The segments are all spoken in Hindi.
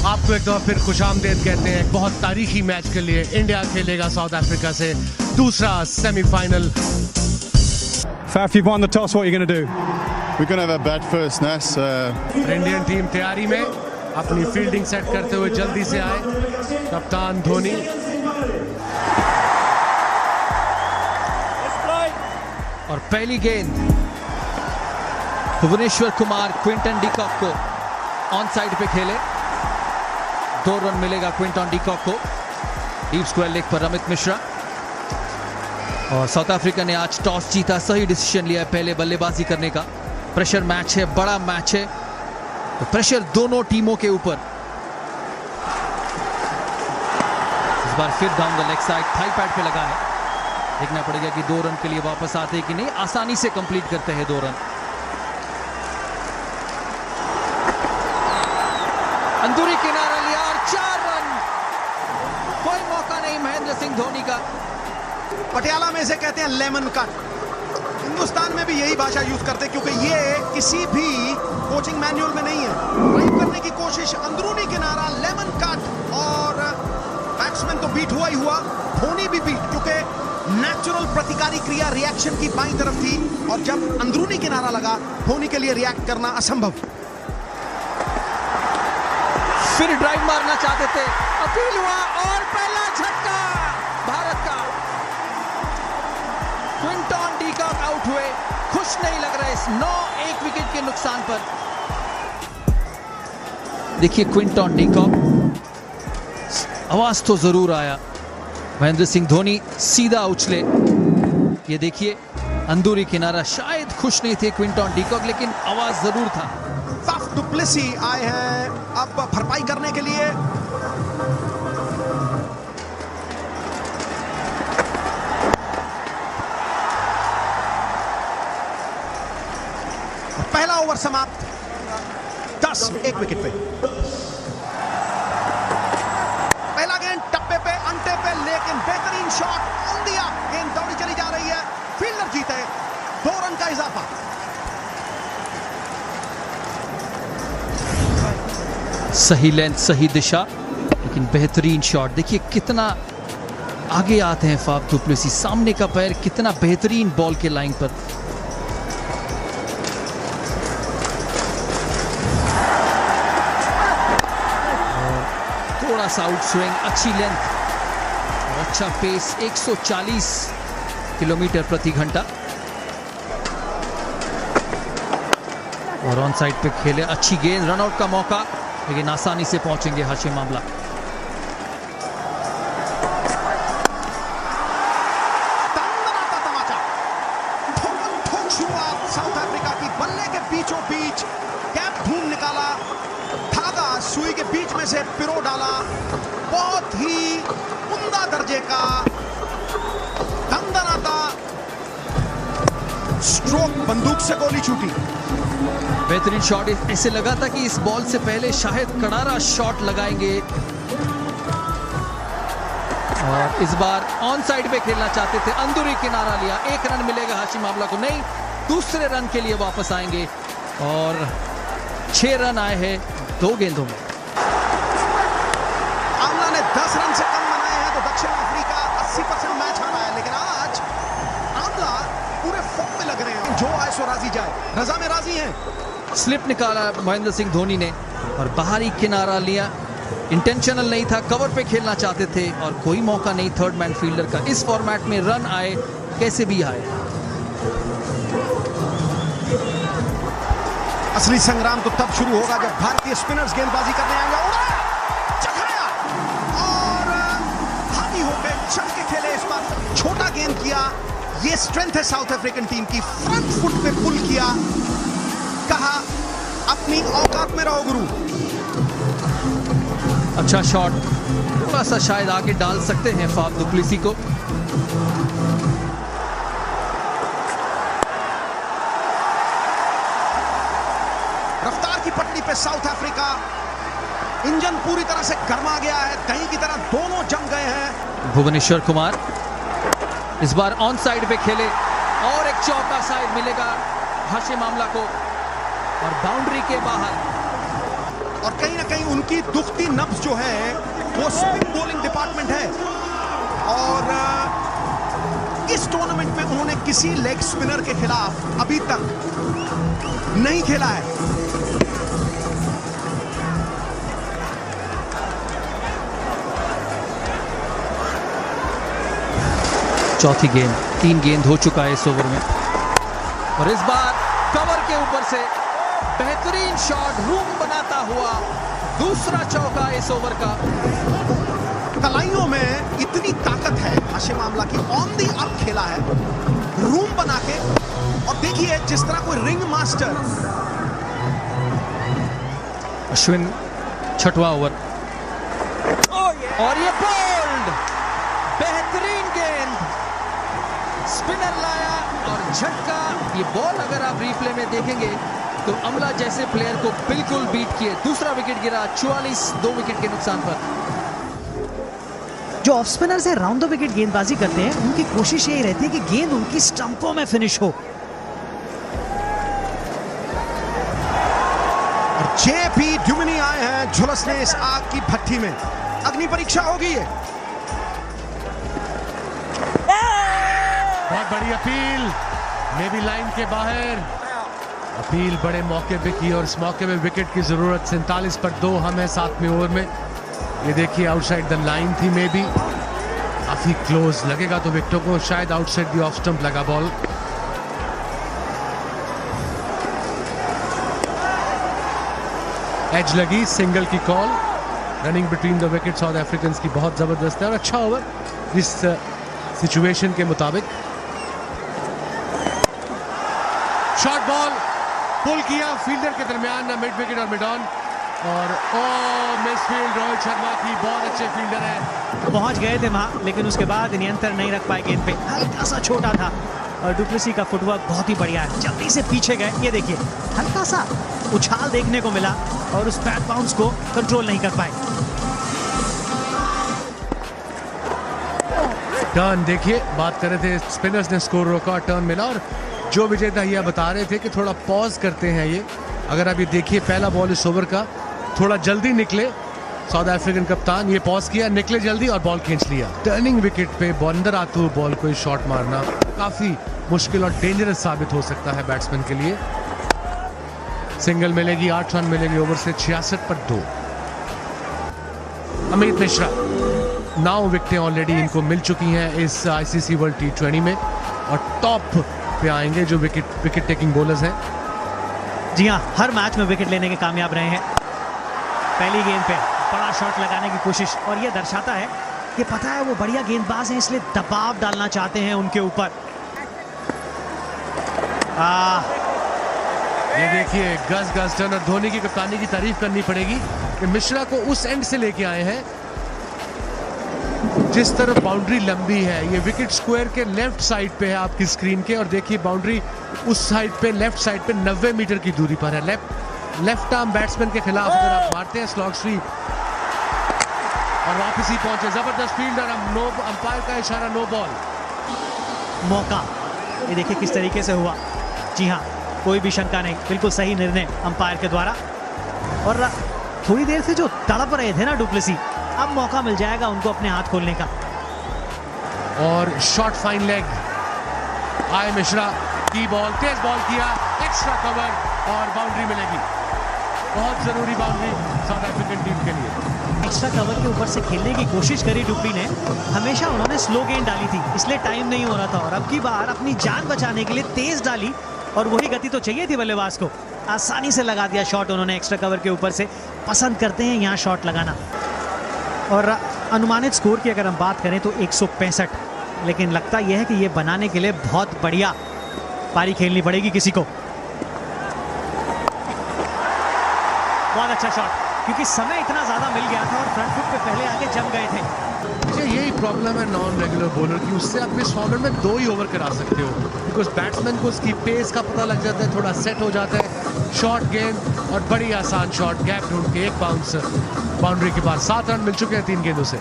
आपको एक दफा फिर खुशामदीद कहते हैं। बहुत तारीखी मैच के लिए इंडिया खेलेगा साउथ अफ्रीका से दूसरा semifinal. Faf, you've won the toss. What are you going to do? We're going to have a bat first, Nas. Indian team तैयारी में अपनी फील्डिंग सेट करते हुए जल्दी से आए कप्तान धोनी। और पहली गेंद भुवनेश्वर कुमार क्विंटन डीकॉक को ऑन साइड पे खेले। 2 रन मिलेगा क्विंटन डीकॉक को। डीप स्क्वायर लेग पर रमित मिश्रा। और साउथ अफ्रीका ने आज टॉस जीता, सही डिसीजन लिया है पहले बल्लेबाजी करने का। प्रेशर मैच है, बड़ा मैच है, तो प्रेशर दोनों टीमों के ऊपर। इस बार फिर down the leg side thigh pad पे लगा है। देखना पड़ेगा कि 2 रन के लिए वापस आते हैं कि नहीं। आसानी से कंप्लीट करते हैं 2 रन। अंदरूनी किनारा लिया और 4 रन। कोई मौका नहीं महेंद्र सिंह धोनी का। पटियाला में इसे कहते हैं लेमन कट। हिंदुस्तान में भी यही भाषा यूज करते हैं क्योंकि ये किसी भी कोचिंग मैनुअल में नहीं है। ड्राइव करने की कोशिश, अंदरूनी किनारा, लेमन कट और बैट्समैन तो बीट हुआ ही हुआ, धोनी भी बीट, क्योंकि नेचुरल प्रतिकारी क्रिया रिएक्शन की बाईं तरफ थी और जब अंदरूनी किनारा लगा धोनी के लिए रिएक्ट करना असंभव। फिर ड्राइव मारना चाहते थे, अपील हुआ और पहला झटका भारत का। क्विंटन डीकॉक आउट हुए, खुश नहीं लग रहे इस 9-1 विकेट के नुकसान पर। देखिए क्विंटन डीकॉक, आवाज तो जरूर आया। महेंद्र सिंह धोनी सीधा उछले। ये देखिए अंदरूनी किनारा, शायद खुश नहीं थे क्विंटन डीकॉक, लेकिन आवाज जरूर था। फाफ डु प्लेसी आए हैं अब भरपाई करने के लिए। पहला ओवर समाप्त, 10 1 विकेट पे। पहला गेंद टप्पे पे, अंटे पे, लेकिन बेहतरीन शॉट ऑन दिया। गेंद दौड़ी चली जा रही है, फील्डर जीते, 2 रन का इजाफा। सही लेंथ, सही दिशा, लेकिन बेहतरीन शॉट। देखिए कितना आगे आते हैं फाफ डु प्लेसी, सामने का पैर कितना बेहतरीन बॉल के लाइन पर। थोड़ा सा आउट स्विंग, अच्छी लेंथ और अच्छा पेस, 140 किलोमीटर प्रति घंटा। और ऑन साइड पे खेले, अच्छी गेंद, रनआउट का मौका, लेकिन आसानी से पहुंचेंगे हाशिम आमला। शुरुआत साउथ अफ्रीका की, बल्ले के बीचों बीच कैप ढूंढ निकाला, धागा सुई के बीच में से पिरो डाला। बहुत ही उम्दा दर्जे का दंदनाता स्ट्रोक, बंदूक से गोली छूटी। बेहतरीन शॉट। ऐसे लगा था कि इस बॉल से पहले शायद कड़ारा शॉट लगाएंगे। और इस बार ऑन साइड पे खेलना चाहते थे, अंदरूनी किनारा लिया। 1 रन मिलेगा हाशिम आमला को, नहीं, दूसरे रन के लिए वापस आएंगे। और 6 रन आए हैं 2 गेंदों में। आमला ने 10 रन से कम बनाए हैं तो दक्षिण अफ्रीका 80% मैच हारा है, लेकिन आज आमला पूरे फॉर्म में लग रहे हैं। जो आए सो राजी जाए, रजा में राजी हैं। स्लिप निकाला महेंद्र सिंह धोनी ने और बाहरी किनारा लिया। इंटेंशनल नहीं था, कवर पे खेलना चाहते थे और कोई मौका नहीं थर्ड मैन फील्डर का। इस फॉर्मेट में रन आए कैसे भी आए। असली संग्राम तो तब शुरू होगा जब भारतीय स्पिनर्स गेंदबाजी करने आएंगे। उड़ाया, चढ़ाया और हावी होकर चढ़ के खेले। इस बार छोटा गेंद किया। ये स्ट्रेंथ है साउथ अफ्रीकन टीम की। फ्रंट फुट पे पुल किया, कहा अपनी औकात में रहो गुरु। अच्छा शॉट, थोड़ा सा शायद आगे डाल सकते हैं फाफ डु प्लेसी को। रफ्तार की पटड़ी पे साउथ अफ्रीका, इंजन पूरी तरह से गर्मा गया है, दही की तरह दोनों जम गए हैं। भुवनेश्वर कुमार इस बार ऑन साइड पे खेले और एक चौका साइड मिलेगा हाशिम आमला को और बाउंड्री के बाहर। और कहीं ना कहीं उनकी दुखती नब्ज जो है वो स्पिन बॉलिंग डिपार्टमेंट है। और इस टूर्नामेंट में उन्होंने किसी लेग स्पिनर के खिलाफ अभी तक नहीं खेला है। चौथी गेंद, 3 गेंद हो चुका है इस ओवर में और इस बार कवर के ऊपर से बेहतरीन शॉट, रूम बनाता हुआ दूसरा चौका इस ओवर का। कलाइयों में इतनी ताकत है हाशिम आमला की, ऑन दी अप खेला है रूम बना के। और देखिए जिस तरह कोई रिंग मास्टर। अश्विन, छठवां ओवर और ये बोल्ड, बेहतरीन गेंद, स्पिनर लाया और झटका। ये बॉल अगर आप रिप्ले में देखेंगे तो अमला जैसे प्लेयर को बिल्कुल बीट किए। दूसरा विकेट गिरा 44, 2 विकेट के नुकसान पर। जो ऑफ स्पिनर से राउंड द विकेट गेंदबाजी करते हैं उनकी कोशिश यही रहती है कि गेंद उनकी स्टंपों में फिनिश हो। और जेपी ड्यूमिनी आए हैं झुलसने इस आग की भट्टी में। अग्नि परीक्षा होगी ये। बहुत बड़ी अपील, मे बी लाइन के बाहर। अपील बड़े मौके पे की और इस मौके में विकेट की जरूरत। 47 पर 2 हम है 7वें ओवर में। ये देखिए आउटसाइड द लाइन थी, मे बी काफी क्लोज लगेगा तो विकेटों को, शायद आउटसाइड द ऑफ स्टंप लगा बॉल। एज लगी, सिंगल की call. Running between the wicket south African की बहुत जबरदस्त है और अच्छा ओवर इस सिचुएशन के मुताबिक। शॉर्ट बॉल पुल किया फील्डर के दरमियान, मिड विकेट और मिड ऑन। और मिसफील्ड रोहित शर्मा की, बहुत अच्छे फील्डर है। पहुंच गए थे वहां लेकिन उसके बाद नियंत्रण नहीं रख पाए गेंद पे, हल्का सा छोटा था। और डुप्लेसी का फुटवर्क बहुत ही बढ़िया है, जल्दी से पीछे गए। ये देखिए हल्का सा उछाल देखने को मिला और उस बैट बाउंस को कंट्रोल नहीं कर पाए। टर्न देखिए, बात कर रहे थे स्पिनर्स ने स्कोर रोका, टर्न मिला। और जो विजय दहिया बता रहे थे कि थोड़ा पॉज करते हैं ये। अगर आप ये देखिए पहला बॉल इस ओवर का, थोड़ा जल्दी निकले साउथ अफ्रीकन कप्तान, ये पॉज किया, निकले जल्दी और बॉल खींच लिया। टर्निंग विकेट पे अंदर आते हुए बॉल को शॉट मारना काफी मुश्किल और डेंजरस साबित हो सकता है बैट्समैन के लिए। सिंगल मिलेगी, 8 रन मिलेंगे ओवर से। 66 पर 2। अमित मिश्रा, 9 विकेटें ऑलरेडी इनको मिल चुकी हैं इस आईसीसी वर्ल्ड T20 में और टॉप पे आएंगे जो विकेट टेकिंग बॉलर्स हैं। जी हाँ, हर मैच में विकेट लेने के कामयाब रहे हैं। पहली गेंद पे बड़ा शॉट लगाने की कोशिश और ये दर्शाता है कि पता है वो बढ़िया गेंदबाज हैं, इसलिए दबाव डालना चाहते हैं उनके ऊपर। ये देखिए गस टर्नर, धोनी की कप्तानी की तारीफ करनी पड़ेगी कि मिश्रा को उस एंड से लेके आए हैं जिस तरफ बाउंड्री लंबी है। ये विकेट स्क्वायर के लेफ्ट साइड पे है आपकी स्क्रीन के, और देखिए बाउंड्री उस साइड पे, लेफ्ट साइड पे 90 मीटर की दूरी पर है। लेफ्ट आर्म बैट्समैन के खिलाफ अगर आप मारते हैं स्लॉग स्वीप और वापस ही पहुंचे, जबरदस्त फील्डर। अंपायर का इशारा, नो बॉल। मौका ये देखिए किस तरीके से हुआ। जी हाँ, कोई भी शंका नहीं, बिल्कुल सही निर्णय अंपायर के द्वारा। और थोड़ी देर से जो तड़प रहे थे ना डुप्लेसी, अब मौका मिल जाएगा उनको अपने हाथ खोलने का। और शॉट फाइन लेग आए मिश्रा की बॉल, तेज बॉल किया, एक्स्ट्रा कवर और बाउंड्री मिलेगी। बहुत जरूरी बाउंड्री साउथ अफ्रीकन टीम के लिए। एक्स्ट्रा कवर के ऊपर से खेलने की कोशिश करी डुप्ली ने, हमेशा उन्होंने स्लो गेंद डाली थी इसलिए टाइम नहीं हो रहा था। और अब की बार अपनी जान बचाने के लिए तेज डाली और वही गति तो चाहिए थी बल्लेबाज को। आसानी से लगा दिया शॉट उन्होंने एक्स्ट्रा कवर के ऊपर से। पसंद करते हैं यहाँ शॉट लगाना। और अनुमानित स्कोर की अगर हम बात करें तो 165, लेकिन लगता यह है कि ये बनाने के लिए बहुत बढ़िया पारी खेलनी पड़ेगी किसी को। बहुत अच्छा शॉट, क्योंकि समय इतना ज्यादा मिल गया था और फ्रंट फुट पे पहले आके जम गए थे। यही प्रॉब्लम है नॉन रेगुलर बॉलर की, उससे आप इस फॉर्मेट में 2 ही ओवर करा सकते हो, बिकॉज बैट्समैन को उसकी पेस का पता लग जाता है, थोड़ा सेट हो जाता है। शॉर्ट गेंद और बड़ी आसान शॉट, गैप ढूंढ के एक बाउंस बाउंड्री के पास। 7 रन मिल चुके हैं 3 गेंदों से।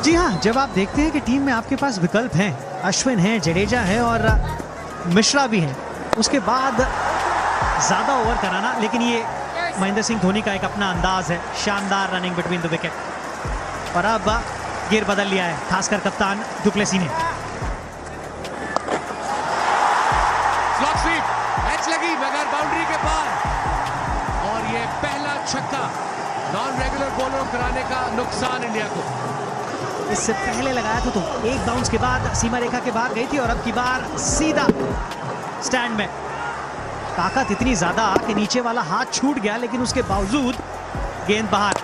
जी हाँ, जब आप देखते हैं कि टीम में आपके पास विकल्प हैं, अश्विन है, जडेजा है और मिश्रा भी हैं, उसके बाद ज्यादा ओवर कराना, लेकिन ये महेंद्र सिंह धोनी का एक अपना अंदाज है, शानदार रनिंग बिटवीन द विकेट। और अब गियर बदल लिया है, खासकर कप्तान डुप्लेसी ने। स्लॉट स्वीप, एच लगी मगर बाउंड्री के पार, और ये पहला छक्का नॉन रेगुलर बॉलर कराने का नुकसान इंडिया को। इससे पहले लगाया था तो एक बाउंस के बाद सीमा रेखा के बाहर गई थी, और अब की बार सीधा स्टैंड में। ताकत इतनी ज्यादा कि नीचे वाला हाथ छूट गया, लेकिन उसके बावजूद गेंद बाहर।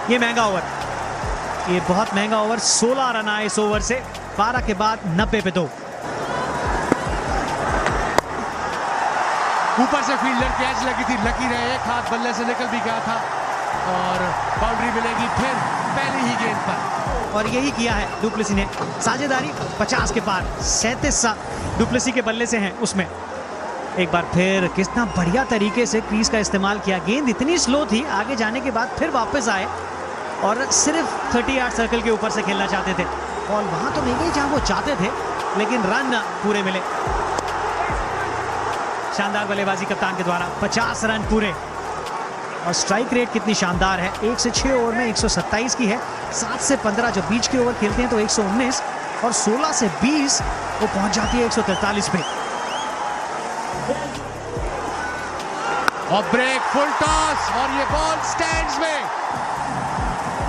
ये महंगा ओवर, ये बहुत महंगा ओवर। 16 रन आए इस ओवर से, 12 के बाद 90 पे 2। ऊपर से फील्डर की एज लगी थी, लकी रहे, एक हाथ बल्ले से निकल भी गया था, और बाउंड्री मिलेगी फिर पहली ही गेंद पर। और यही किया है डुप्लेसी ने। साझेदारी 50 के पार, 37 डुप्लेसी के बल्ले से हैं उसमें। एक बार फिर कितना बढ़िया तरीके से क्रीज का इस्तेमाल किया। गेंद इतनी स्लो थी, आगे जाने के बाद फिर वापस आए और सिर्फ 30 यार्ड सर्कल के ऊपर से खेलना चाहते थे। बॉल वहां तो नहीं गई जहां वो चाहते थे, लेकिन रन पूरे मिले। शानदार बल्लेबाजी कप्तान के द्वारा, 50 रन पूरे। और स्ट्राइक रेट कितनी शानदार है, 1 से 6 ओवर में 127 की है। 7 से 15 जब बीच के ओवर खेलते हैं तो 119, और 16 से 20 वो पहुंच जाती है 143 पे। और ब्रेक, फुल टॉस, और ये बॉल स्टैंड्स में।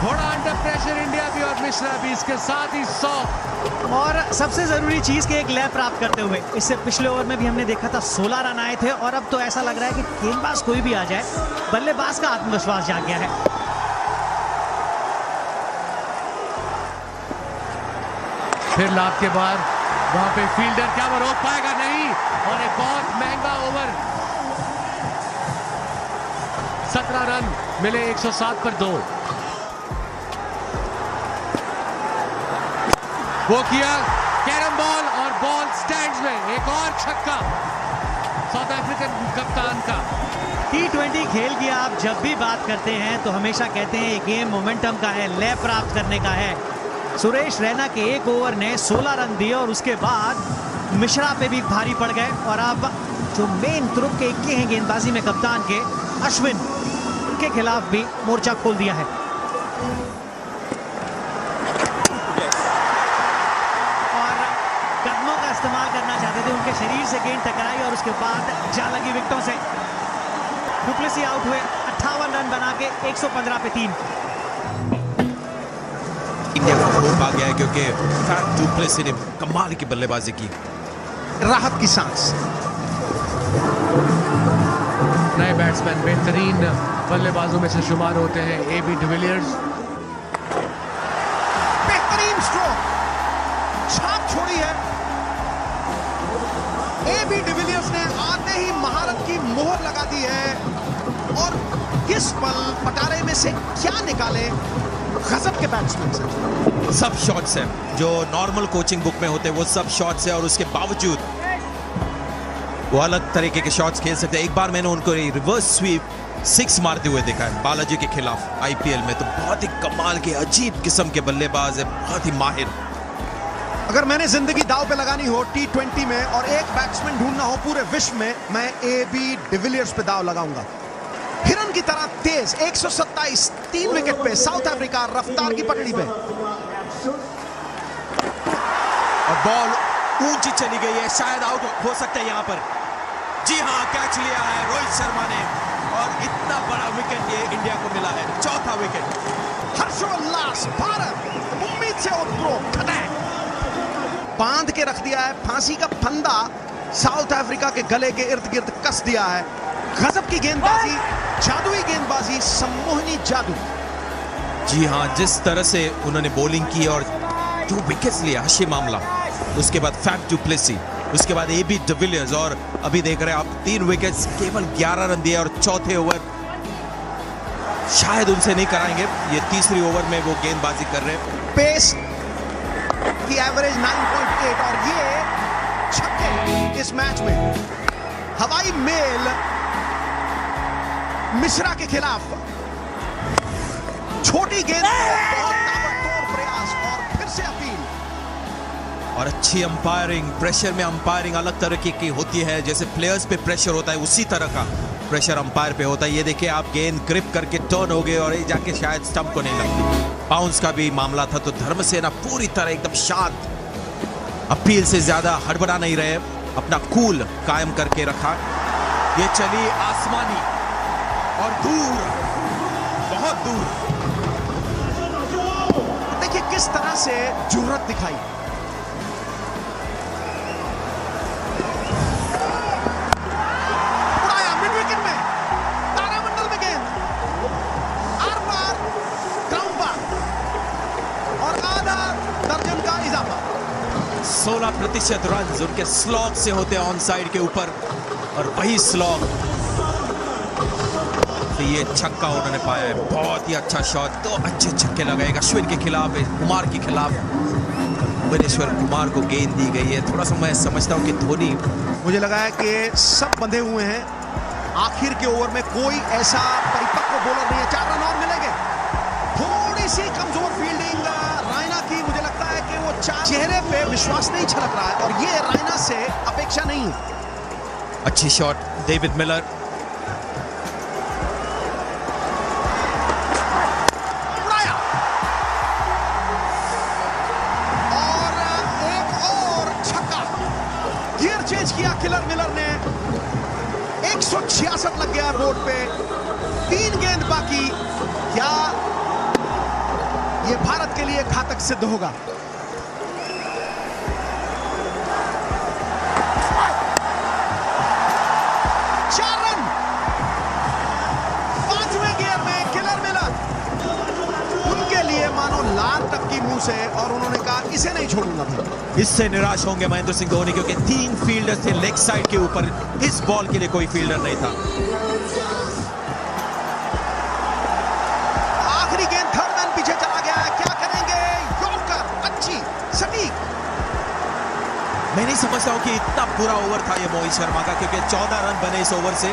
थोड़ा अंडर प्रेशर इंडिया भी, और मिश्रा भी इसके साथ ही 100। और सबसे जरूरी चीज के एक लय प्राप्त करते हुए। इससे पिछले ओवर में भी हमने देखा था 16 रन आए थे, और अब तो ऐसा लग रहा है कि गेंदबाज कोई भी आ जाए, बल्लेबाज का आत्मविश्वास जाग गया है। फिर लाभ के बाद वहां पे फील्डर, क्या वो रोक पाएगा? नहीं। और एक बहुत महंगा ओवर, 17 रन मिले 107 पर 2। वो किया कैरम बॉल, और बॉल स्टैंड्स में। एक और छक्का साउथ अफ्रीकन कप्तान का। T20 खेल की आप जब भी बात करते हैं तो हमेशा कहते हैं ये गेम मोमेंटम का है, लय प्राप्त करने का है। सुरेश रैना के एक ओवर ने 16 रन दिए, और उसके बाद मिश्रा पे भी भारी पड़ गए। और अब जो मेन तुरुप के इक्के हैं गेंदबाजी में कप्तान के, अश्विन, उनके खिलाफ भी मोर्चा खोल दिया है। इस्तेमाल करना चाहते थे, उनके शरीर से गेंद टकराई, और उसके बाद जा लगी विकेटों से। डुप्लेसी आउट हुए, 58 रन बना के 115 पे 3। इंडिया को होप आ गया है, क्योंकि फैफ डुप्लेसी ने कमाल की बल्लेबाजी की। राहत की सांस। नए बैट्समैन बेहतरीन बल्लेबाजों में से शुमार होते हैं AB डिविलियर्स। बेहतरीन स्ट्रोक, छाप छोड़ी है AB डिविलियर्स ने। आते ही महारत की मोहर लगा दी है, और किस पल पटारे में से क्या निकाले गजब के बैट्समैन से। सब शॉट्स हैं जो नॉर्मल कोचिंग बुक में होते हैं, वो सब शॉट्स हैं, और उसके बावजूद वो अलग तरीके के शॉट्स खेल सकते हैं। एक बार मैंने उनको रिवर्स स्वीप 6 मारते हुए देखा है बालाजी के खिलाफ IPL में। तो बहुत ही कमाल के अजीब किस्म के बल्लेबाज है, बहुत ही माहिर। अगर मैंने जिंदगी दाव पे लगानी हो T20 में, और एक बैट्समैन ढूंढना हो पूरे विश्व में, मैं AB डिविलियर्स पे दाव लगाऊंगा। हिरन की तरह तेज, 127, 3 विकेट पे। साउथ अफ्रीका रफ्तार की पटड़ी पे, और बॉल ऊंची चली गई है, शायद आउट हो सकता है यहाँ पर। जी हाँ, कैच लिया है रोहित शर्मा ने, और इतना बड़ा विकेट ये इंडिया को मिला है, 4था विकेट। हर्षोल्लास, भारत उम्मीद से उतरो, बांध के रख दिया है। फांसी का फंदा साउथ अफ्रीका के गले के इर्द गिर्द कस दिया है। गजब की गेंदबाजी, जादुई गेंदबाजी, सम्मोहनी जादू। जी हाँ, जिस तरह से उन्होंने बॉलिंग की और 2 विकेट्स लिया, हाशिम आमला, उसके बाद फैफ डुप्लेसी, उसके बाद AB डिविलियर्स, और अभी देख रहे हैं आप 3 विकेट्स, केवल 11 रन दिए, और चौथे ओवर शायद उनसे नहीं कराएंगे। ये तीसरी ओवर में वो गेंदबाजी कर रहे हैं। पेस की एवरेज 9.8, और ये छक्के इस मैच में। हवाई मेल मिश्रा के खिलाफ, छोटी गेंद, बहुत ताबड़तोड़ प्रयास, और फिर से अपील। और अच्छी अंपायरिंग, प्रेशर में अंपायरिंग अलग तरह की होती है, जैसे प्लेयर्स पे प्रेशर होता है उसी तरह का प्रेशर अंपायर पे होता है। ये देखिए आप, गेंद ग्रिप करके टर्न हो गए और ये जाके शायद स्टंप को नहीं लगती। बाउंस का भी मामला था, तो धर्मसेना पूरी तरह एकदम शांत, अपील से ज्यादा हड़बड़ा नहीं रहे, अपना कूल कायम करके रखा। ये चली आसमानी और दूर, बहुत दूर। देखिए किस तरह से जुर्रत दिखाई। उड़ाया मिड विकेट में, तारामंडल में गेंद, आर पार, ग्राउंड पार और आधा दर्जन का इजाफा। 16% रन उनके स्लॉग से होते हैं ऑन साइड के ऊपर, और वही स्लॉग तो ये छक्का उन्होंने पाया है। बहुत ही अच्छा शॉट, दो अच्छे छक्के लगाए अश्विन के खिलाफ, कुमार के खिलाफ। भुवनेश्वर कुमार को गेंद दी गई है। थोड़ा सा मैं समझता हूं कि धोनी, मुझे लगा है कि सब बंधे हुए हैं, आखिर के ओवर में कोई ऐसा परिपक्व बॉलर नहीं है। 4 रन और मिलेंगे। थोड़ी सी कमजोर फील्डिंग रायना की, मुझे लगता है कि वो चेहरे पे विश्वास नहीं छलक रहा है, और ये रायना से अपेक्षा नहीं है। अच्छी शॉट डेविड मिलर, उड़ाया और एक और छक्का। गियर चेंज किया किलर मिलर ने। 166 लग गया बोर्ड पे, 3 गेंद बाकी। क्या ये भारत के लिए घातक सिद्ध होगा? से, और उन्होंने कहा इसे नहीं छोड़ूंगा। इससे निराश होंगे महेंद्र सिंह धोनी, क्योंकि 3 फील्डर्स थे लेग साइड के ऊपर। इस बॉल के लिए कोई फील्डर नहीं था। आखिरी गेंद, थर्ड मैन पीछे चला गया है। क्या करेंगे? यॉर्कर, अच्छी सटीक। मैं नहीं समझता हूं कि इतना बुरा ओवर था ये मोहित शर्मा का, क्योंकि 14 रन बने इस ओवर से।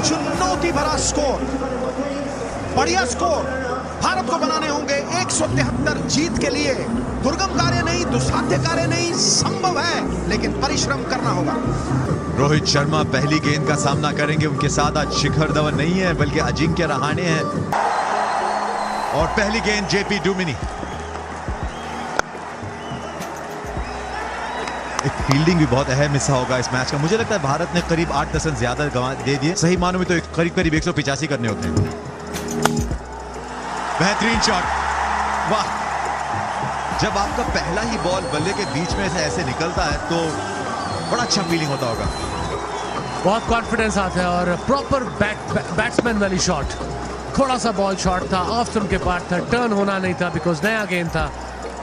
चुनौती भरा स्कोर, बढ़िया स्कोर भारत को बनाने होंगे 173 जीत के लिए। दुर्गम कार्य नहीं, दुस्साध्य कार्य नहीं, संभव है, लेकिन परिश्रम करना होगा। रोहित शर्मा पहली गेंद का सामना करेंगे। उनके साथ आज शिखर धवन नहीं है, बल्कि अजिंक्य रहाणे हैं। और पहली गेंद जेपी डुमिनी। एक फील्डिंग भी बहुत अहम हिस्सा होगा इस मैच का। मुझे लगता है भारत ने करीब 8 रन ज्यादा दे दिए। सही मानों में तो करीब 185 करने होते हैं। बेहतरीन शॉट, वाह। जब आपका पहला ही बॉल बल्ले के बीच में से ऐसे निकलता है तो बड़ा अच्छा फीलिंग होता होगा। बहुत कॉन्फिडेंस आता है, और प्रॉपर बैट्समैन वाली शॉट। थोड़ा सा बॉल शॉट था, ऑफ स्टंप के पार था, टर्न होना नहीं था बिकॉज नया गेंद था,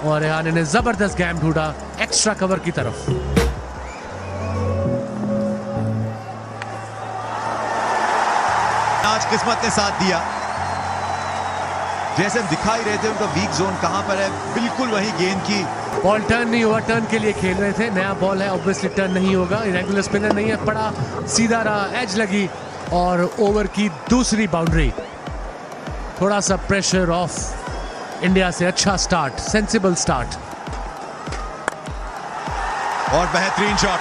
और रहाणे ने जबरदस्त गेम ढूंढा एक्स्ट्रा कवर की तरफ। आज किस्मत ने साथ दिया। जैसे हम दिखाई रहे थे उनका वीक जोन कहां पर है, बिल्कुल वही गेंद की। बॉल टर्न नहीं हुआ, टर्न के लिए खेल रहे थे। नया बॉल है, ऑब्वियसली टर्न नहीं होगा। रेगुलर स्पिनर नहीं है, पड़ा सीधा रहा, एज लगी, और ओवर की दूसरी बाउंड्री। थोड़ा सा प्रेशर ऑफ इंडिया से। अच्छा स्टार्ट, सेंसिबल स्टार्ट। और बेहतरीन शॉट,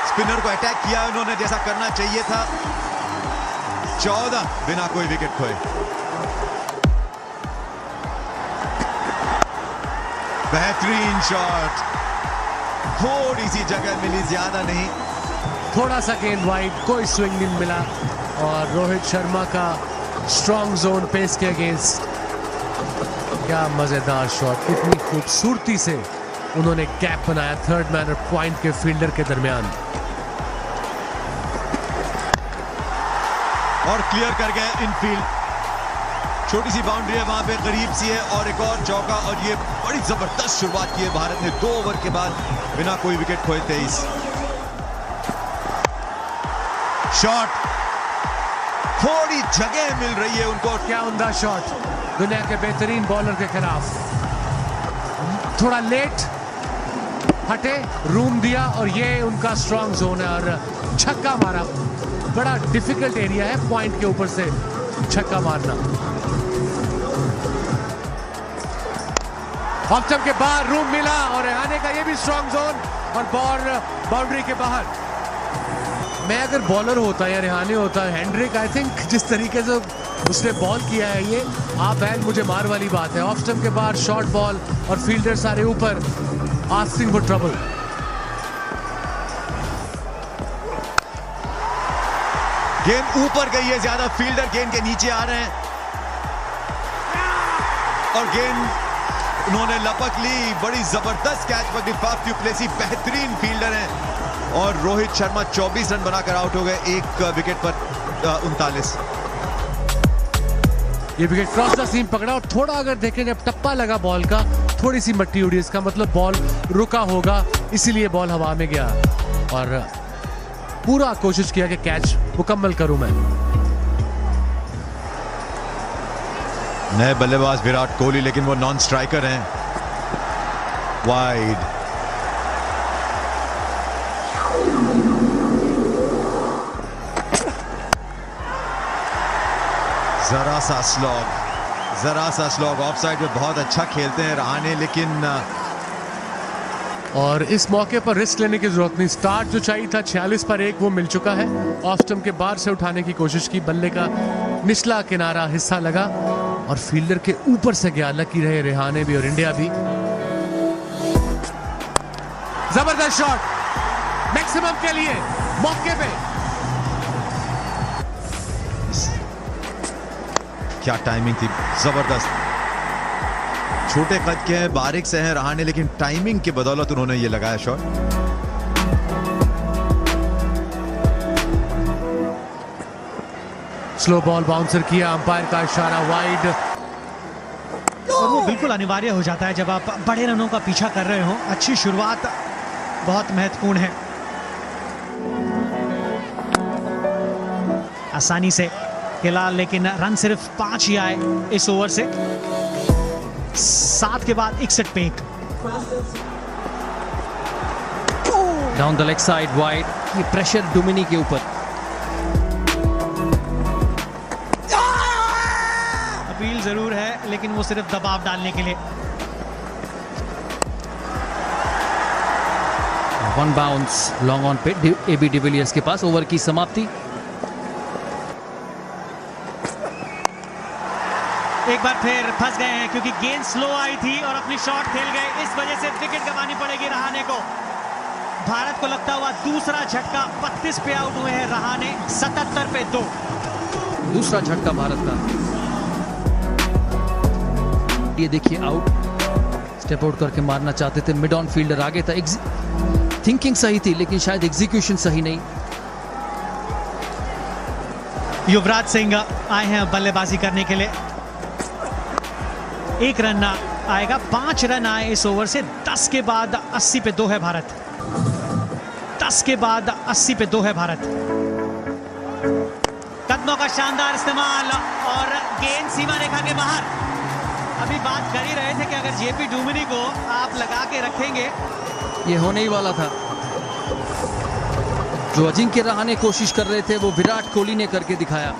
स्पिनर को अटैक किया उन्होंने जैसा करना चाहिए था। 14 बिना कोई विकेट खोए। बेहतरीन शॉट, थोड़ी सी जगह मिली, ज्यादा नहीं। थोड़ा सा गेंद वाइड, कोई स्विंग नहीं मिला, और रोहित शर्मा का स्ट्रॉन्ग जोन पेस के अगेंस्ट। क्या मजेदार शॉट, कितनी खूबसूरती से उन्होंने गैप बनाया थर्ड मैन और पॉइंट के फील्डर के दरमियान। और क्लियर कर गए इनफील्ड। छोटी सी बाउंड्री है वहां पे, करीब सी है, और एक और चौका। और ये बड़ी जबरदस्त शुरुआत की है भारत ने 2 ओवर के बाद बिना कोई विकेट खोए। 23 शॉट, थोड़ी जगह मिल रही है उनको। क्या उम्दा शॉट दुनिया के बेहतरीन बॉलर के खिलाफ। थोड़ा लेट हटे, रूम दिया, और ये उनका स्ट्रॉन्ग जोन है, और छक्का मारा। बड़ा डिफिकल्ट एरिया है पॉइंट के ऊपर से छक्का मारना। ऑफ स्टंप के बाहर रूम मिला, और रहाणे का ये भी स्ट्रॉन्ग जोन, और बॉल बाउंड्री के बाहर। मैं अगर बॉलर होता या रिहाने होता, हेंड्रिक आई थिंक जिस तरीके से उसने बॉल किया है, ये आप बैल मुझे मार वाली बात है। ऑफ स्टंप के बाद शॉर्ट बॉल और फील्डर सारे ऊपर, आस्किंग फॉर ट्रबल। गेंद ऊपर गई है ज्यादा, फील्डर गेंद के नीचे आ रहे हैं और गेंद उन्होंने लपक ली। बड़ी जबरदस्त कैच पकड़ी फाफ डू प्लेसी, बेहतरीन फील्डर हैं। और रोहित शर्मा 24 रन बनाकर आउट हो गए, एक विकेट पर 39। ये विकेट क्रॉस द सीम पकड़ा और थोड़ा अगर देखें जब टप्पा लगा बॉल का, थोड़ी सी मट्टी उड़ी, इसका मतलब बॉल रुका होगा, इसीलिए बॉल हवा में गया। और पूरा कोशिश किया कि कैच मुकम्मल करूं मैं। नए बल्लेबाज विराट कोहली, लेकिन वो नॉन स्ट्राइकर हैं। वाइड, जरा सा स्लॉग ऑफसाइड में बहुत अच्छा खेलते हैं रहाणे, लेकिन और इस मौके पर रिस्क लेने की जरूरत नहीं। स्टार्ट जो चाहिए था 46 पर 1 वो मिल चुका है। ऑफ स्टंप के बाहर से उठाने की कोशिश की, बल्ले का निचला किनारा हिस्सा लगा और फील्डर के ऊपर से गया। लकी रहे रिहाने भी और इंडिया भी। जबरदस्त शॉट मैक्सिमम के लिए मौके पे। क्या टाइमिंग थी, जबरदस्त। छोटे कद के हैं, बारीक से हैं रहाणे, लेकिन टाइमिंग की बदौलत उन्होंने ये लगाया शॉट। स्लो बॉल बाउंसर किया, अंपायर का इशारा वाइड। और वो बिल्कुल अनिवार्य हो जाता है जब आप बड़े रनों का पीछा कर रहे हो। अच्छी शुरुआत बहुत महत्वपूर्ण है। आसानी से खेला, लेकिन रन सिर्फ 5 ही आए इस ओवर से। 7 के बाद 61 पे 1। Down the leg side wide, ये प्रेशर डुमिनी के ऊपर। अपील जरूर है, लेकिन वो सिर्फ दबाव डालने के लिए। 1 बाउंस लॉन्ग ऑन पे एबी डिविलियर्स के पास। ओवर की समाप्ति। एक बार फिर फंस गए हैं क्योंकि गेंद स्लो आई थी और अपनी शॉट खेल गए। इस वजह से विकेट गंवानी पड़ेगी रहाणे को। भारत को लगता हुआ दूसरा झटका। 32 पे आउट हुए हैं रहाणे, 77 पे 2। दूसरा झटका भारत का। ये देखिए आउट, स्टेप आउट करके मारना चाहते थे। मिड ऑन फील्डर आगे था। थिंकिंग सही थी, लेकिन शायद एग्जीक्यूशन सही नहीं। युवराज सिंह आए हैं बल्लेबाजी करने के लिए। 1 रन आएगा, 5 रन आए इस ओवर से। 10 के बाद 80 पे 2 है भारत। 10 के बाद 80 पे 2 है भारत। कदमों का शानदार इस्तेमाल और गेंद सीमा रेखा के बाहर। अभी बात कर ही रहे थे कि अगर जेपी डुमिनी को आप लगा के रखेंगे, ये होने ही वाला था। जो अजिंक्य रहाणे कोशिश कर रहे थे, वो विराट कोहली ने करके दिखाया।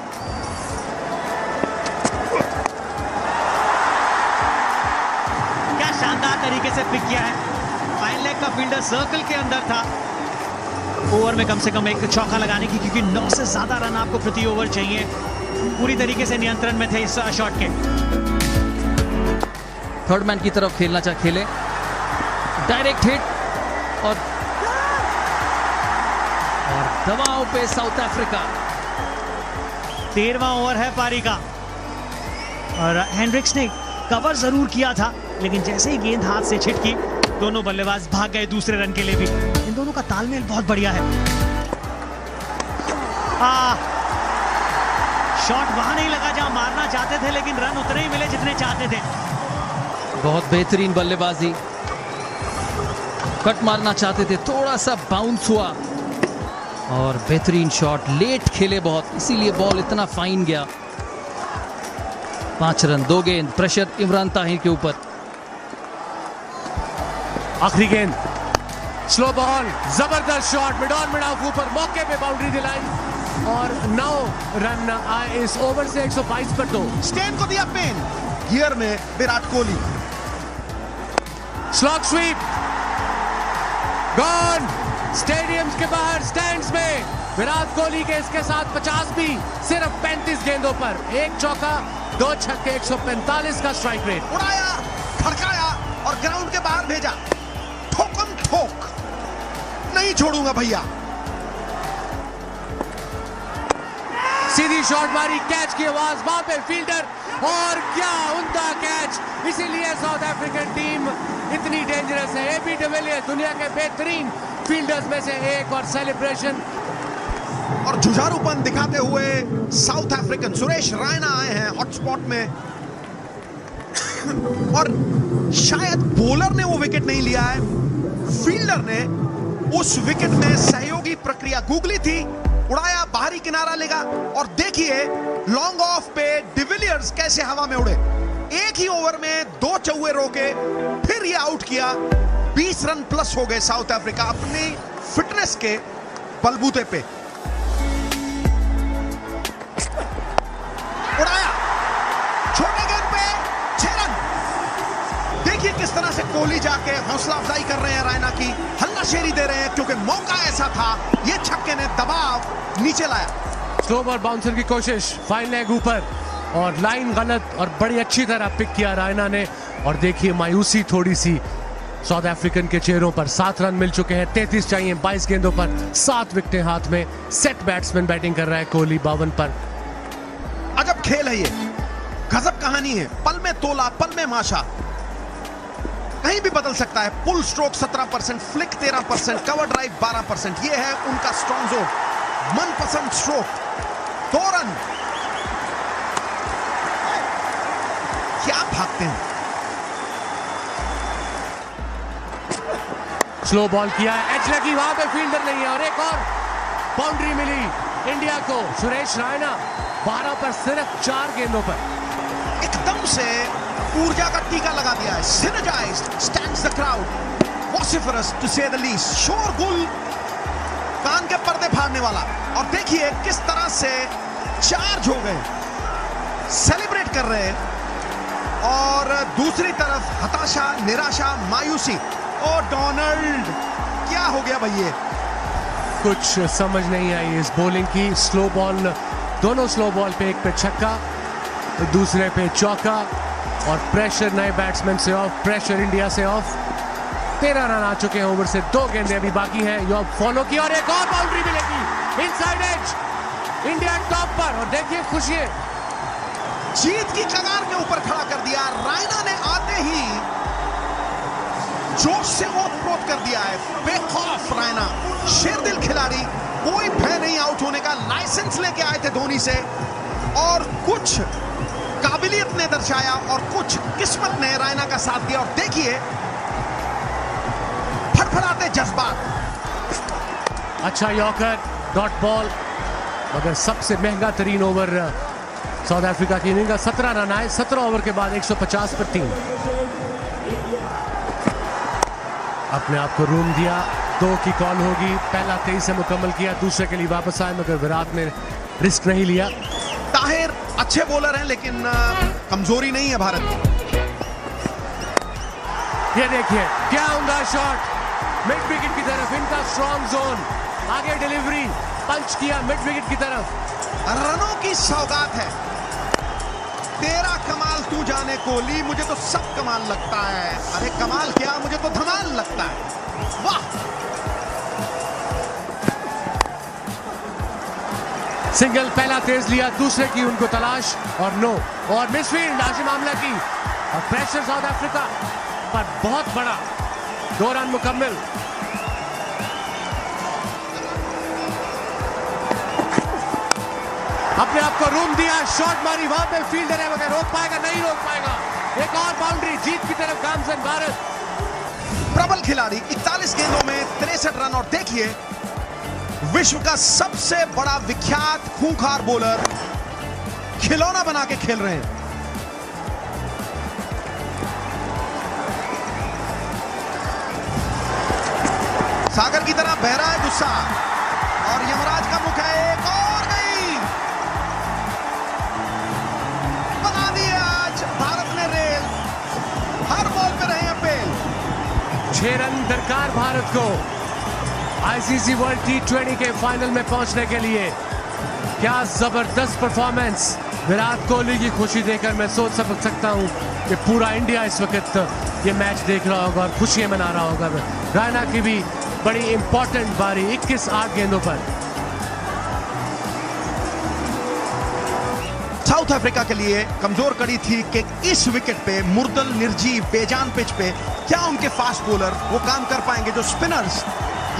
क्या शानदार तरीके से पिक किया है। फाइन लेग का फील्डर सर्कल के अंदर था। ओवर में कम से कम एक चौका लगाने की, क्योंकि 9 से ज्यादा रन आपको प्रति ओवर चाहिए। पूरी तरीके से नियंत्रण में थे इस शॉट के। थर्ड मैन की तरफ खेलना चाहे खेले। डायरेक्ट हिट और दबाव पे साउथ अफ्रीका। 13वां ओवर है पारी का और हेंड्रिक्स ने कवर जरूर किया था, लेकिन जैसे ही गेंद हाथ से छिटकी, दोनों बल्लेबाज भाग गए दूसरे रन के लिए भी। इन दोनों का तालमेल बहुत बढ़िया है। शॉट वहां नहीं लगा जहां मारना चाहते थे, लेकिन रन उतने ही मिले जितने चाहते थे। बहुत बेहतरीन बल्लेबाजी। कट मारना चाहते थे, थोड़ा सा बाउंस हुआ और बेहतरीन शॉट। लेट खेले बहुत, इसीलिए बॉल इतना फाइन गया। 5 रन 2 गेंद। प्रेशर इमरान ताहिर के ऊपर। आखिरी गेंद, स्लो बॉल, जबरदस्त shot, mid on mid of ऊपर, मौके पे बाउंड्री दिलाई और 9 रन आए इस ओवर से। 122 पर 2। स्टेन को दिया पेन, गियर में Virat Kohli. Slog sweep, gone. Stadium के बाहर स्टैंड्स में विराट कोहली के इसके साथ 50 भी सिर्फ 35 गेंदों पर, 1 चौका 2 छक्के, 145 का स्ट्राइक रेट। उड़ाया, खड़काया और ग्राउंड के बाहर भेजा। ठोकम ठोक, नहीं छोड़ूंगा भैया। सीधी शॉट मारी, कैच की आवाज, वहां पे फील्डर, और क्या उमदा कैच। इसीलिए साउथ अफ्रीकन टीम इतनी डेंजरस है। एबी डिविलियर्स दुनिया के बेहतरीन फील्डर्स में से एक, और सेलिब्रेशन और जुझारूपन दिखाते हुए साउथ अफ्रीकन सुरेश रायना आए हैं हॉटस्पॉट में, और शायद बॉलर ने वो विकेट नहीं लिया है, फील्डर ने उस विकेट में सहयोगी प्रक्रिया गूगली थी। उड़ाया, बाहरी किनारा लेगा, और देखिए लॉन्ग ऑफ पे डिविलियर्स कैसे हवा में उड़े। एक ही ओवर में 2 चौके रोके, फिर ये आउट किया। 20 रन प्लस हो गए साउथ अफ्रीका अपनी फिटनेस के बलबूते पे। उड़ाया, छोटे गेंद पे 6 रन। देखिए किस तरह से कोहली जाके हौसला अफजाई कर रहे हैं रायना की, हल्लाशेरी दे रहे हैं, क्योंकि मौका ऐसा था। ये छक्के ने दबाव नीचे लाया। स्लो बॉल बाउंसर की कोशिश, फाइन लेग ऊपर, और लाइन गलत, और बड़ी अच्छी तरह पिक किया रायना ने। और देखिए मायूसी थोड़ी सी साउथ अफ्रीकन के चेहरों पर। 7 रन मिल चुके हैं, 33 चाहिए 22 गेंदों पर, 7 विकेटें हाथ में। सेट बैट्समैन बैटिंग कर रहा है कोहली 52 पर। अजब खेल है ये, गजब कहानी है। पल में तोला, पल में माशा, कहीं भी बदल सकता है। पुल स्ट्रोक 17%, फ्लिक 13%, कवर ड्राइव 12%। ये है उनका स्ट्रॉन्ग जोन, मनपसंद स्ट्रोक। 2 रन, क्या भागते हैं। स्लो बॉल किया, एच लगी, वहां पे फील्डर नहीं है, और एक और बाउंड्री मिली इंडिया को। सुरेश रायना 12 पर सिर्फ 4 गेंदों पर। एकदम से ऊर्जा का टीका लगा दिया है। सिनर्जाइज्ड स्टैंड्स द क्राउड, वॉसिफरस टू से द लीस्ट। शोरगुल, कान के पर्दे फाड़ने वाला। और देखिए किस तरह से चार्ज हो गए, सेलिब्रेट कर रहे हैं। और दूसरी तरफ हताशा, निराशा, मायूसी। ओ डोनाल्ड, क्या हो गया भैया? कुछ समझ नहीं आई इस बॉलिंग की। स्लो बॉल, दोनों स्लो बॉल पे, एक पे छक्का, दूसरे पे चौका, और प्रेशर नए बैट्समैन से ऑफ, प्रेशर इंडिया से ऑफ। 13 रन आ चुके हैं ओवर से, 2 गेंदें अभी बाकी हैं। यो फॉलो किया, और एक और बाउंड्री मिलेगी इनसाइड एज, इंडिया टॉप पर। और देखिए खुशी, जीत की कगार के ऊपर खड़ा कर दिया। रायना ने आते ही जोश से ओत-प्रोत कर दिया है। बेखौफ रायना, शेरदिल खिलाड़ी, कोई भय नहीं आउट होने का। लाइसेंस लेके आए थे धोनी से, और कुछ काबिलियत ने दर्शाया और कुछ किस्मत ने रायना का साथ दिया। और देखिए फड़फड़ाते जज्बात। अच्छा यॉर्कर, डॉट बॉल, मगर सबसे महंगा तरीन ओवर साउथ अफ्रीका की इनिंग का। 17 रन आए 17 ओवर के बाद, 150 पर 3। अपने आप को रूम दिया, 2 की कॉल होगी। पहला 23 से मुकम्मल किया, दूसरे के लिए वापस आए, मगर विराट ने रिस्क नहीं लिया। ताहिर अच्छे बॉलर हैं, लेकिन कमजोरी नहीं है भारत। ये देखिए क्या उमदा शॉट, मिड विकेट की तरफ, इनका स्ट्रॉन्ग जोन। आगे डिलीवरी, पंच किया मिड विकेट की तरफ। रनों की सौगात है। तेरा कमाल तू जाने कोहली, मुझे तो सब कमाल लगता है। अरे कमाल क्या, मुझे तो धमाल लगता है। वाह, सिंगल पहला तेज लिया, दूसरे की उनको तलाश, और नो, और मिसफील्ड हाशिम आमला की। और प्रेशर साउथ अफ्रीका पर बहुत बड़ा। 2 रन मुकम्मल। अपने आप को रूम दिया, शॉट मारी, वहां पे फील्डर है, मगर रोक पाएगा नहीं, रोक पाएगा। एक और बाउंड्री, जीत की तरफ गामजन भारत। प्रबल खिलाड़ी, 41 गेंदों में 63 रन। और देखिए विश्व का सबसे बड़ा विख्यात खूंखार बॉलर खिलौना बना के खेल रहे हैं। सागर की तरह बह रहा है गुस्सा, और यमराज का मुख है। एक और गई, बना दिए आज भारत ने रेल। हर बॉल पे रहे हैं फेल। 6 रन दरकार भारत को। आईसीसी वर्ल्ड T20 के फाइनल में पहुंचने के लिए। क्या जबरदस्त परफॉर्मेंस। विराट कोहली की खुशी देखकर मैं सोच सकता हूं कि पूरा इंडिया इस वक्त ये मैच देख रहा होगा और खुशियां मना रहा होगा। रैना की भी बड़ी इंपॉर्टेंट बारी 21 8 गेंदों पर। साउथ अफ्रीका के लिए कमजोर कड़ी थी कि इस विकेट पे मुर्दल निर्जीव बेजान पिच पे क्या उनके फास्ट बॉलर वो काम कर पाएंगे जो स्पिनर्स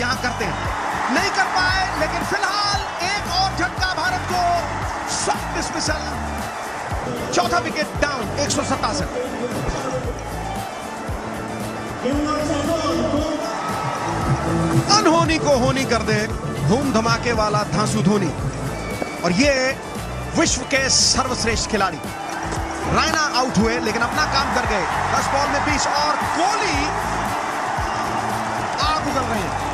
यहां करते हैं। नहीं कर पाए, लेकिन फिलहाल एक और झटका भारत को। सॉफ्ट डिसमिसल, चौथा विकेट डाउन 167। अनहोनी को होनी कर दे धूम धमाके वाला धांसू धोनी। और ये विश्व के सर्वश्रेष्ठ खिलाड़ी रैना आउट हुए लेकिन अपना काम कर गए। 10 बॉल में 20 और कोहली आग उगल रहे हैं।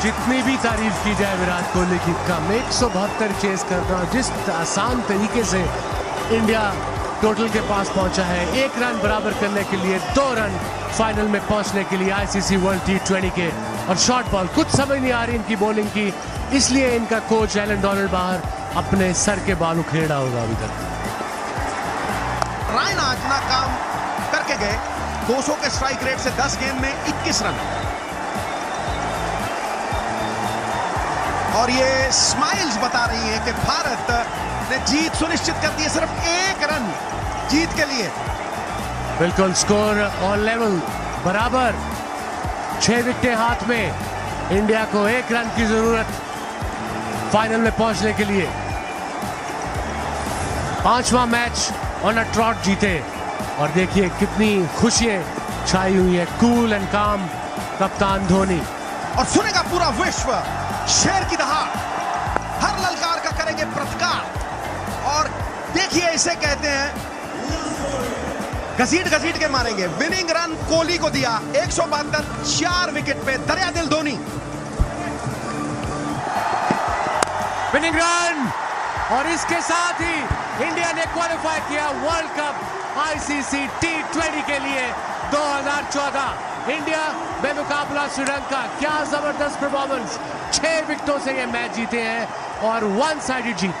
जितनी भी तारीफ की जाए विराट कोहली की कम। 172 चेस करना जिस आसान तरीके से इंडिया टोटल के पास पहुंचा है, 1 रन बराबर करने के लिए 2 रन फाइनल में पहुंचने के लिए आईसीसी वर्ल्ड T20 के। और शॉर्ट बॉल कुछ समझ नहीं आ रही इनकी बॉलिंग की, इसलिए इनका कोच एलन डोनाल्ड बाहर अपने सर के बाल उखेड़ा होगा अभी तक। रैना अपना काम करके गए 200 के स्ट्राइक रेट से 10 गेंद में 21 रन। और ये स्माइल्स बता रही हैं कि भारत ने जीत सुनिश्चित कर दी है। सिर्फ 1 रन जीत के लिए। बिल्कुल स्कोर और लेवल बराबर। 6 विकेटें हाथ में। इंडिया को 1 रन की जरूरत फाइनल में पहुंचने के लिए। 5वां मैच ऑन अ ट्रॉट जीते और देखिए कितनी खुशियां छाई हुई है। कूल एंड काम कप्तान धोनी। और सुनेगा पूरा विश्व शेर की दहाड़। हर ललकार का करेंगे प्रतिकार। और देखिए इसे कहते हैं घसीट घसीट के मारेंगे। विनिंग रन कोहली को दिया 172 4 विकेट पे दरियादिल धोनी। विनिंग रन और इसके साथ ही इंडिया ने क्वालिफाई किया वर्ल्ड कप आईसीसी T20 के लिए 2014। इंडिया बेमुकाबला श्रीलंका। क्या जबरदस्त परफॉर्मेंस। 6 विकेटों से ये मैच जीते हैं और 1 साइडेड जीत।